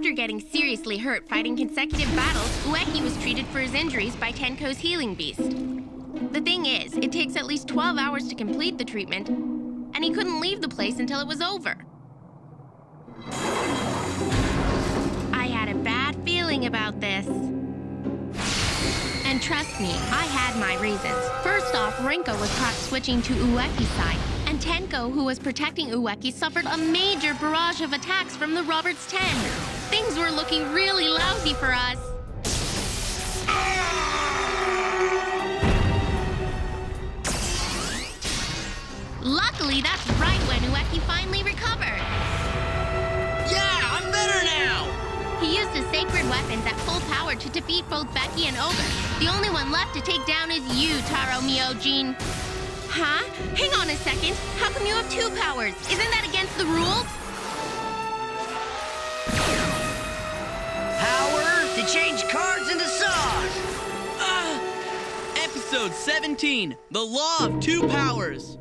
After getting seriously hurt fighting consecutive battles, Ueki was treated for his injuries by Tenko's healing beast. The thing is, it takes at least 12 hours to complete the treatment, and he couldn't leave the place until it was over. I had a bad feeling about this. And trust me, I had my reasons. First off, Rinko was caught switching to Ueki's side, and Tenko, who was protecting Ueki, suffered a major barrage of attacks from the Roberts 10. Things were looking really lousy for us. Luckily, that's right when Ueki finally recovered. Yeah, I'm better now! He used his sacred weapons at full power to defeat both Becky and Ogre. The only one left to take down is you, Taro Myojin. Huh? Hang on a second. How come you have 2 powers? Isn't that against the rules? Power to change cards into saws! Episode 17, The Law of 2 Powers.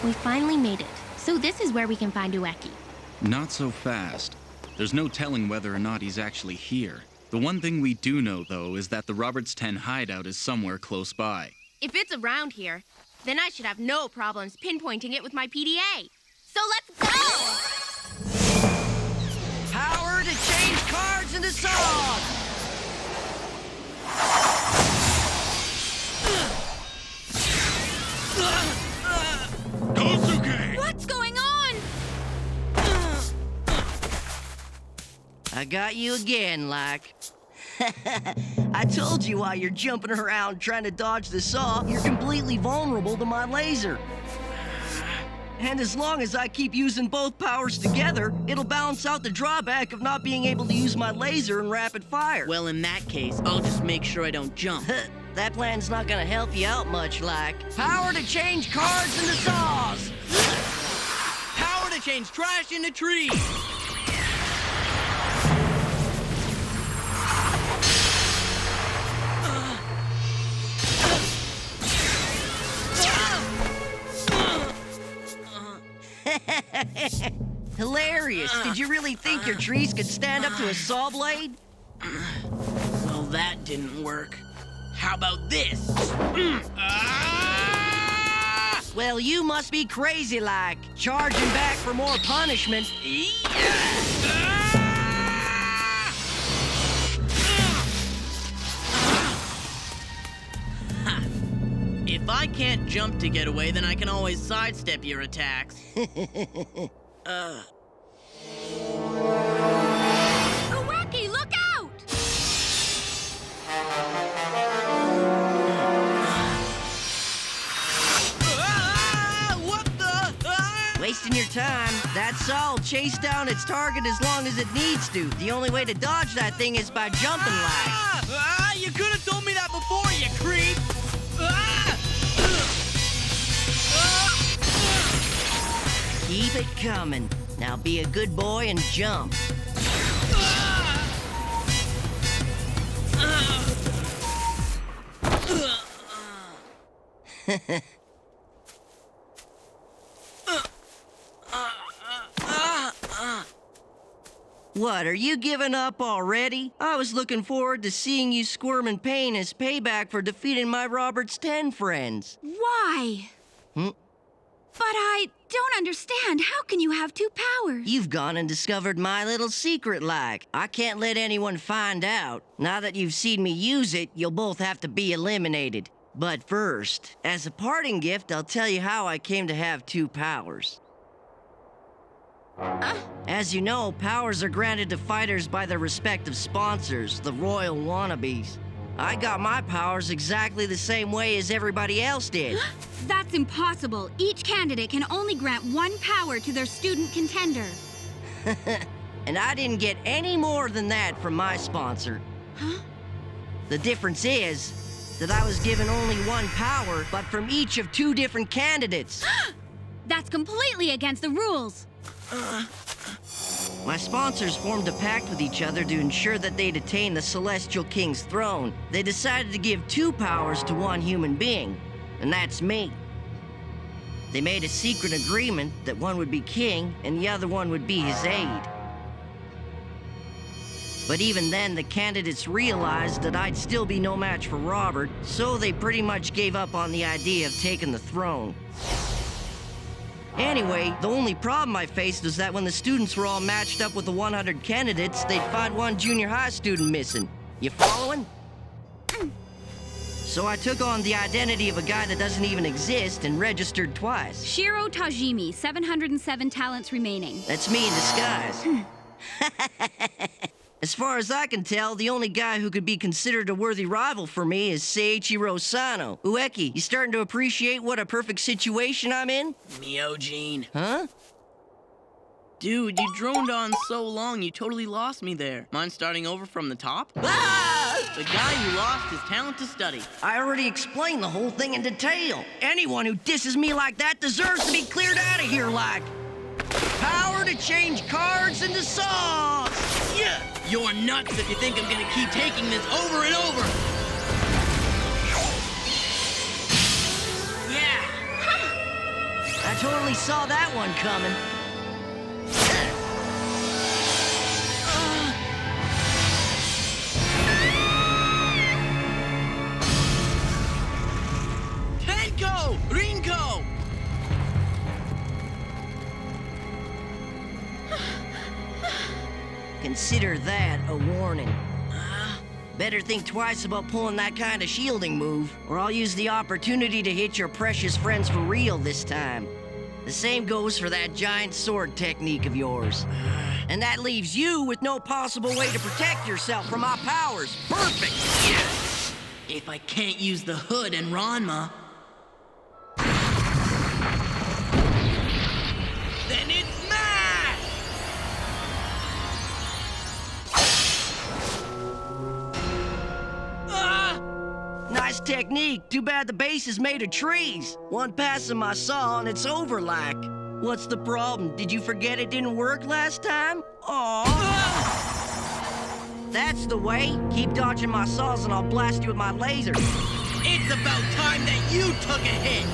We finally made it. So this is where we can find Ueki. Not so fast. There's no telling whether or not he's actually here. The one thing we do know, though, is that the Roberts 10 hideout is somewhere close by. If it's around here, then I should have no problems pinpointing it with my PDA. So let's go! Power to change cards into saws! What's going on? I got you again, like. I told you while you're jumping around trying to dodge the saw, you're completely vulnerable to my laser. And as long as I keep using both powers together, it'll balance out the drawback of not being able to use my laser in rapid fire. Well, in that case, I'll just make sure I don't jump. That plan's not gonna help you out much, like. Power to change cards into saws! Power to change trash into trees! Hilarious. Did you really think your trees could stand up to a saw blade? Well, that didn't work. How about this? Well, you must be crazy, like, charging back for more punishment. If I can't jump to get away, then I can always sidestep your attacks. Ueki, look out! What the? Wasting your time. That's all. Chase down its target as long as it needs to. The only way to dodge that thing is by jumping, like. You could have told me that before, you creep! it coming. Now be a good boy and jump. What, are you giving up already? I was looking forward to seeing you squirm in pain as payback for defeating my Robert's 10 friends. Why? But I don't understand. How can you have two powers? You've gone and discovered my little secret, like. I can't let anyone find out. Now that you've seen me use it, you'll both have to be eliminated. But first, as a parting gift, I'll tell you how I came to have two powers. As you know, powers are granted to fighters by their respective sponsors, the royal wannabes. I got my powers exactly the same way as everybody else did. That's impossible. Each candidate can only grant one power to their student contender. And I didn't get any more than that from my sponsor. Huh? The difference is that I was given only one power, but from each of two different candidates. That's completely against the rules. My sponsors formed a pact with each other to ensure that they'd attain the Celestial King's throne. They decided to give two powers to one human being, and that's me. They made a secret agreement that one would be king and the other one would be his aide. But even then, the candidates realized that I'd still be no match for Robert, so they pretty much gave up on the idea of taking the throne. Anyway, the only problem I faced was that when the students were all matched up with the 100 candidates, they'd find one junior high student missing. You following? So I took on the identity of a guy that doesn't even exist and registered twice. Shiro Tajimi, 707 talents remaining. That's me in disguise. As far as I can tell, the only guy who could be considered a worthy rival for me is Seiichiro Sano. Ueki, you starting to appreciate what a perfect situation I'm in? Myojin. Huh? Dude, you droned on so long, you totally lost me there. Mind starting over from the top? Ah! The guy who lost his talent to study. I already explained the whole thing in detail. Anyone who disses me like that deserves to be cleared out of here, like. Power to change cards into saws! Yeah! You're nuts if you think I'm gonna keep taking this over and over! Yeah! I totally saw that one coming. Tenko! Rinko! Consider that a warning. Better think twice about pulling that kind of shielding move, or I'll use the opportunity to hit your precious friends for real this time. The same goes for that giant sword technique of yours. And that leaves you with no possible way to protect yourself from my powers. Perfect! Yes! If I can't use the hood and Ranma, then it's mash! Nice technique. Too bad the base is made of trees. One pass of my saw and it's over like. What's the problem? Did you forget it didn't work last time? Aww. That's the way. Keep dodging my saws and I'll blast you with my laser. It's about time that you took a hit!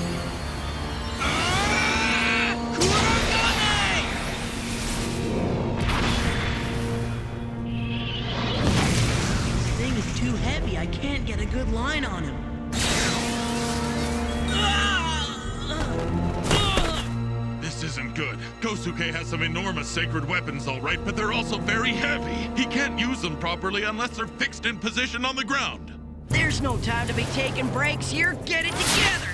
This thing is too heavy. I can't get a good line on him. This isn't good. Kosuke has some enormous sacred weapons, all right, but they're also very heavy. He can't use them properly unless they're fixed in position on the ground. There's no time to be taking breaks here. Get it together.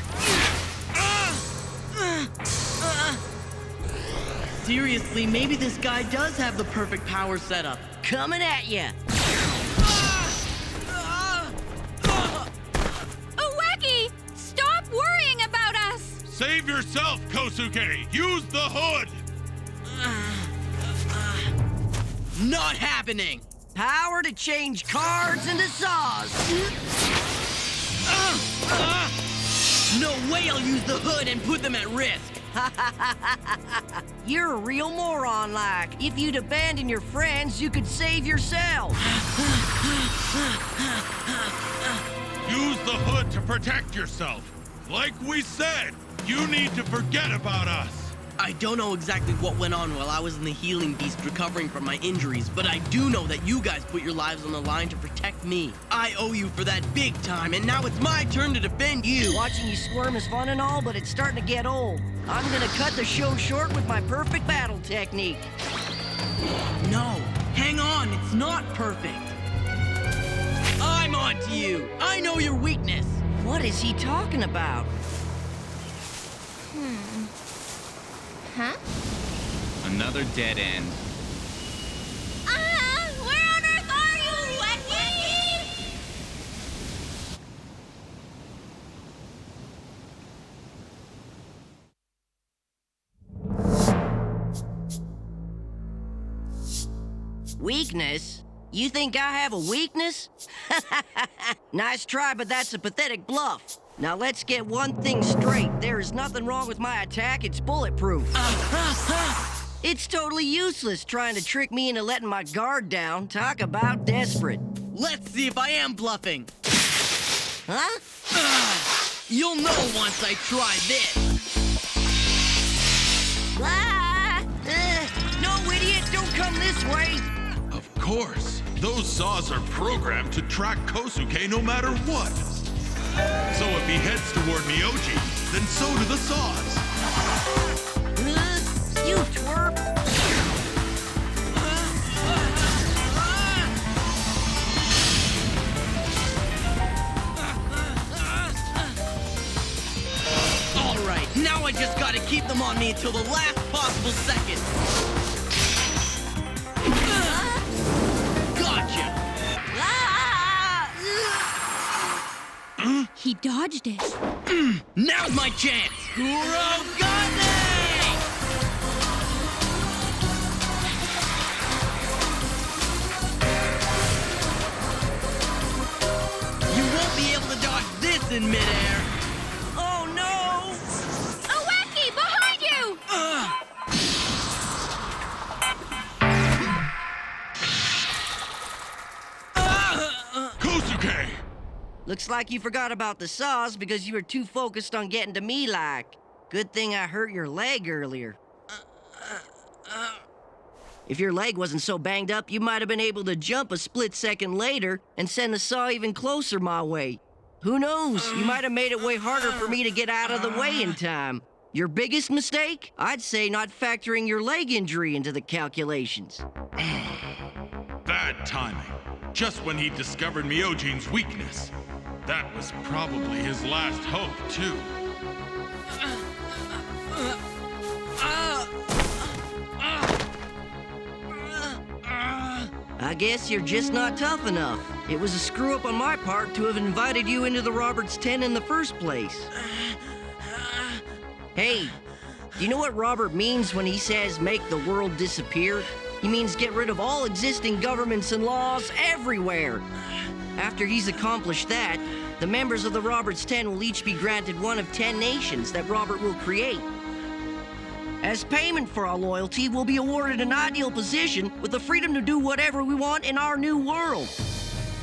Seriously, maybe this guy does have the perfect power setup. Coming at ya. Ueki! Stop worrying about us! Save yourself, Kosuke! Use the hood! Not happening! Power to change cards into saws. No way I'll use the hood and put them at risk. You're a real moron, like. If you'd abandon your friends, you could save yourself. Use the hood to protect yourself. Like we said, you need to forget about us. I don't know exactly what went on while I was in the healing beast recovering from my injuries, but I do know that you guys put your lives on the line to protect me. I owe you for that big time, and now it's my turn to defend you. Watching you squirm is fun and all, but it's starting to get old. I'm gonna cut the show short with my perfect battle technique. No, hang on, it's not perfect. I'm on to you. I know your weakness. What is he talking about? Huh? Another dead end. Where on earth are you, Ueki? Weakness? You think I have a weakness? Nice try, but that's a pathetic bluff. Now let's get one thing straight. There is nothing wrong with my attack. It's bulletproof. It's totally useless trying to trick me into letting my guard down. Talk about desperate. Let's see if I am bluffing. Huh? You'll know once I try this. Ah! No, idiot! Don't come this way! Of course. Those saws are programmed to track Kosuke no matter what. So if he heads toward Myoji, then so do the saws. You twerp! All right, now I just gotta keep them on me until the last possible second. Gotcha! He dodged it. Now's my chance! Kurogane! You won't be able to dodge this in midair! Oh no! Ueki, behind you! Kosuke! Looks like you forgot about the saws because you were too focused on getting to me, like. Good thing I hurt your leg earlier. If your leg wasn't so banged up, you might have been able to jump a split second later and send the saw even closer my way. Who knows? You might have made it way harder for me to get out of the way in time. Your biggest mistake? I'd say not factoring your leg injury into the calculations. Bad timing. Just when he discovered Myojin's weakness. That was probably his last hope, too. I guess you're just not tough enough. It was a screw-up on my part to have invited you into the Roberts 10 in the first place. Hey, do you know what Robert means when he says make the world disappear? He means get rid of all existing governments and laws everywhere. After he's accomplished that, the members of the Roberts 10 will each be granted one of 10 nations that Robert will create. As payment for our loyalty, we'll be awarded an ideal position with the freedom to do whatever we want in our new world.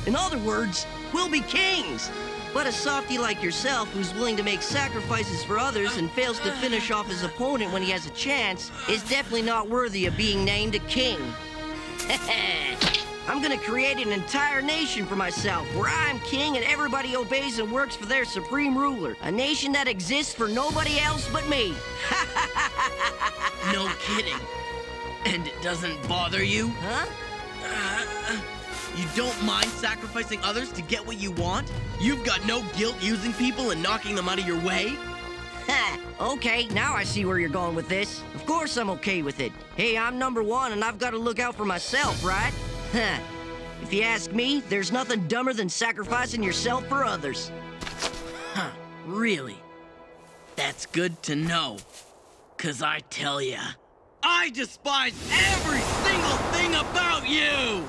In other words, we'll be kings. But a softy like yourself who's willing to make sacrifices for others and fails to finish off his opponent when he has a chance is definitely not worthy of being named a king. I'm gonna create an entire nation for myself where I'm king and everybody obeys and works for their supreme ruler. A nation that exists for nobody else but me. No kidding. And it doesn't bother you? Huh? You don't mind sacrificing others to get what you want? You've got no guilt using people and knocking them out of your way? Ha! Okay, now I see where you're going with this. Of course I'm okay with it. Hey, I'm number one and I've got to look out for myself, right? Huh. If you ask me, there's nothing dumber than sacrificing yourself for others. Huh, really? That's good to know. 'Cause I tell ya, I despise every single thing about you!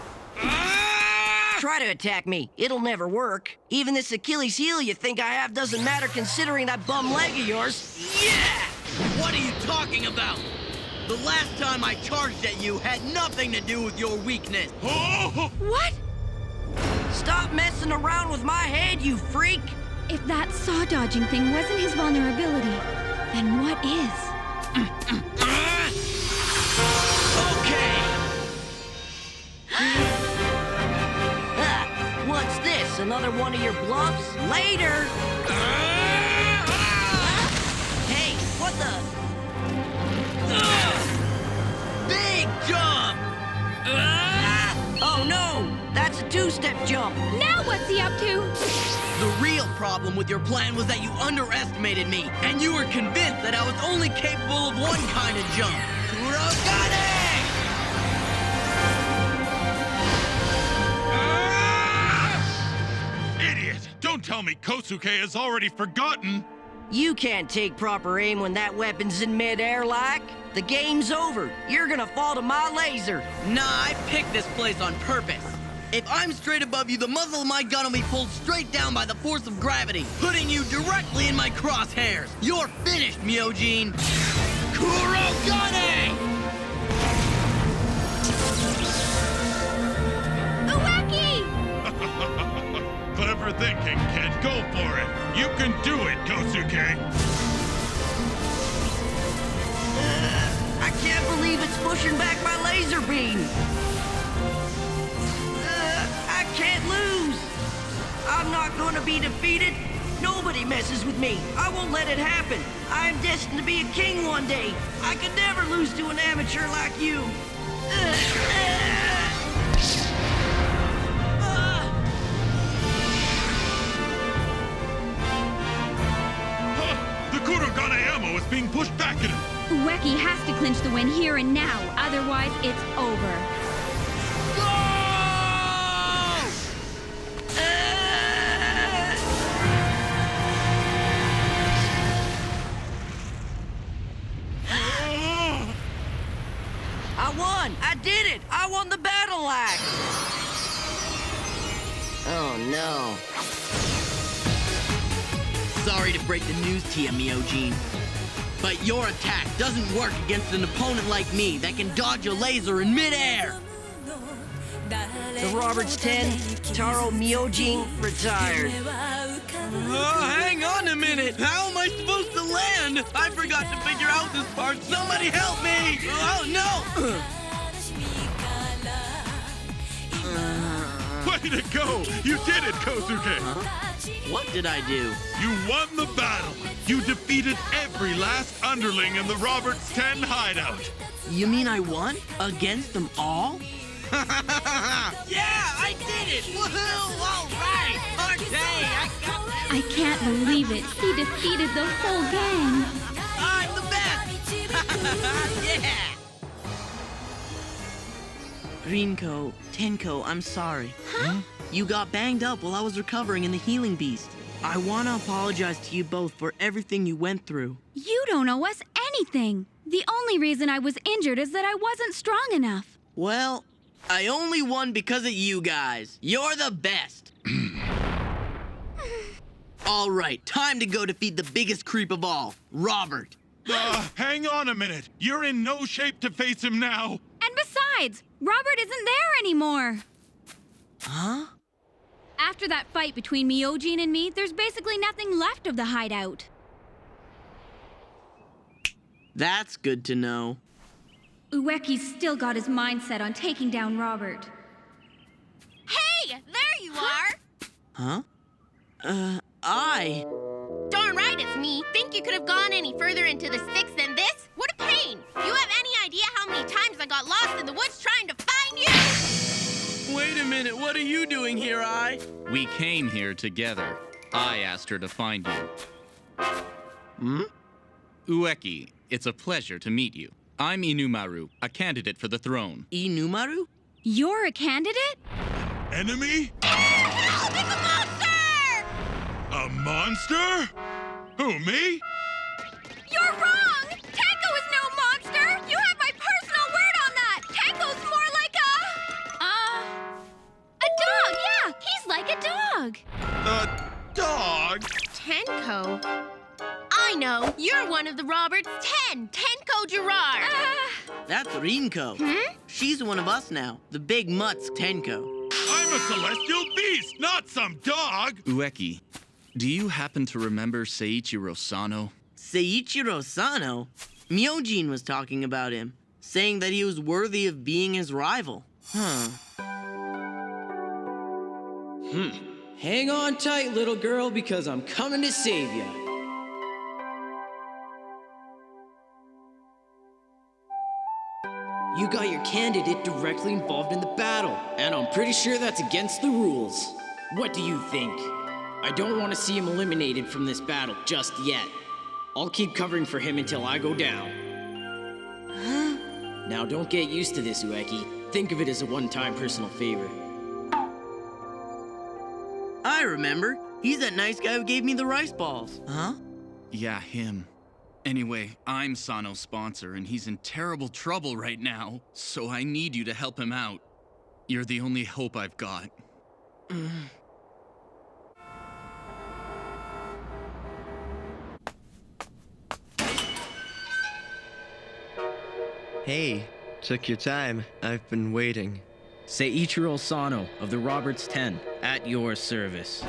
Try to attack me. It'll never work. Even this Achilles heel you think I have doesn't matter considering that bum leg of yours. Yeah! What are you talking about? The last time I charged at you had nothing to do with your weakness. Oh! What? Stop messing around with my head, you freak! If that saw-dodging thing wasn't his vulnerability, then what is? Okay! What's this? Another one of your bluffs? Later! Hey, what the? Big jump! Oh no! That's a two-step jump! Now what's he up to? The real problem with your plan was that you underestimated me, and you were convinced that I was only capable of one kind of jump. Kurogane! Idiot! Don't tell me Kosuke has already forgotten! You can't take proper aim when that weapon's in midair, like. The game's over. You're gonna fall to my laser. Nah, I picked this place on purpose. If I'm straight above you, the muzzle of my gun will be pulled straight down by the force of gravity, putting you directly in my crosshairs. You're finished, Myojin. Kurogane! Ueki! Clever thinking, kid. Go for it. You can do it, Kosuke. I can't believe it's pushing back my laser beam. I can't lose. I'm not going to be defeated. Nobody messes with me. I won't let it happen. I am destined to be a king one day. I could never lose to an amateur like you. The Kurogane ammo is being pushed back at him. Ueki has to clinch the win here and now, otherwise it's over. I won! I did it! I won the battle axe! Oh no. Sorry to break the news to you, Myojin, but your attack doesn't work against an opponent like me that can dodge a laser in midair. The Roberts 10, Taro Myojin, retired. Oh, hang on a minute. How am I supposed to land? I forgot to figure out this part. Somebody help me! Oh, no! Way to go! You did it, Kosuke! What did I do? You won the battle! You defeated every last underling in the Roberts 10 hideout! You mean I won? Against them all? Yeah, I did it! Woohoo! All right! Okay, I got this! I can't believe it. He defeated the whole gang. I'm the best! Yeah! Rinko, Tenko, I'm sorry. Huh? You got banged up while I was recovering in the healing beast. I want to apologize to you both for everything you went through. You don't owe us anything. The only reason I was injured is that I wasn't strong enough. Well, I only won because of you guys. You're the best. All right, time to go defeat the biggest creep of all, Robert. Hang on a minute. You're in no shape to face him now. And besides, Robert isn't there anymore. Huh? After that fight between Myojin and me, there's basically nothing left of the hideout. That's good to know. Ueki's still got his mind set on taking down Robert. Hey, there you are! Huh? Darn right it's me. Think you could have gone any further into the sticks than this? What a pain! You have any idea how many times I got lost in the woods trying to find you? Wait a minute, what are you doing here, I? We came here together. I asked her to find you. Ueki, it's a pleasure to meet you. I'm Inumaru, a candidate for the throne. Inumaru? You're a candidate? Enemy? Help! It's a monster! A monster? Who, me? You're wrong! Tanko is no monster! You have my personal word on that! Tanko's more like a dog, yeah! He's like a dog! A dog? Tenko? I know. You're one of the Roberts 10, Tenko Gerard. That's Rinko. She's one of us now. The big mutt's Tenko. I'm a celestial beast, not some dog! Ueki, do you happen to remember Seiichiro Sano? Seiichiro Sano? Myojin was talking about him, saying that he was worthy of being his rival. Hang on tight, little girl, because I'm coming to save you. You got your candidate directly involved in the battle, and I'm pretty sure that's against the rules. What do you think? I don't want to see him eliminated from this battle just yet. I'll keep covering for him until I go down. Now don't get used to this, Ueki. Think of it as a one-time personal favor. I remember. He's that nice guy who gave me the rice balls. Huh? Yeah, him. Anyway, I'm Sano's sponsor, and he's in terrible trouble right now, so I need you to help him out. You're the only hope I've got. Hey, took your time. I've been waiting. Seiichiro Sano of the Roberts 10, at your service.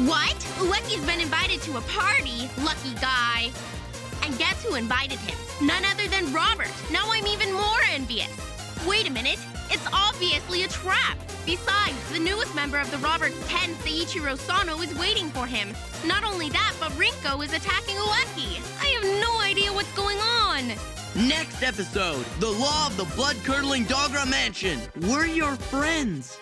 What? Ueki's been invited to a party? Lucky guy. And guess who invited him? None other than Robert. Now I'm even more envious. Wait a minute. It's obviously a trap. Besides, the newest member of the Roberts 10, Seiichiro Sano, is waiting for him. Not only that, but Rinko is attacking Ueki. I have no idea what's going on. Next episode, The Law of the Blood-Curdling Dogra Mansion. We're your friends.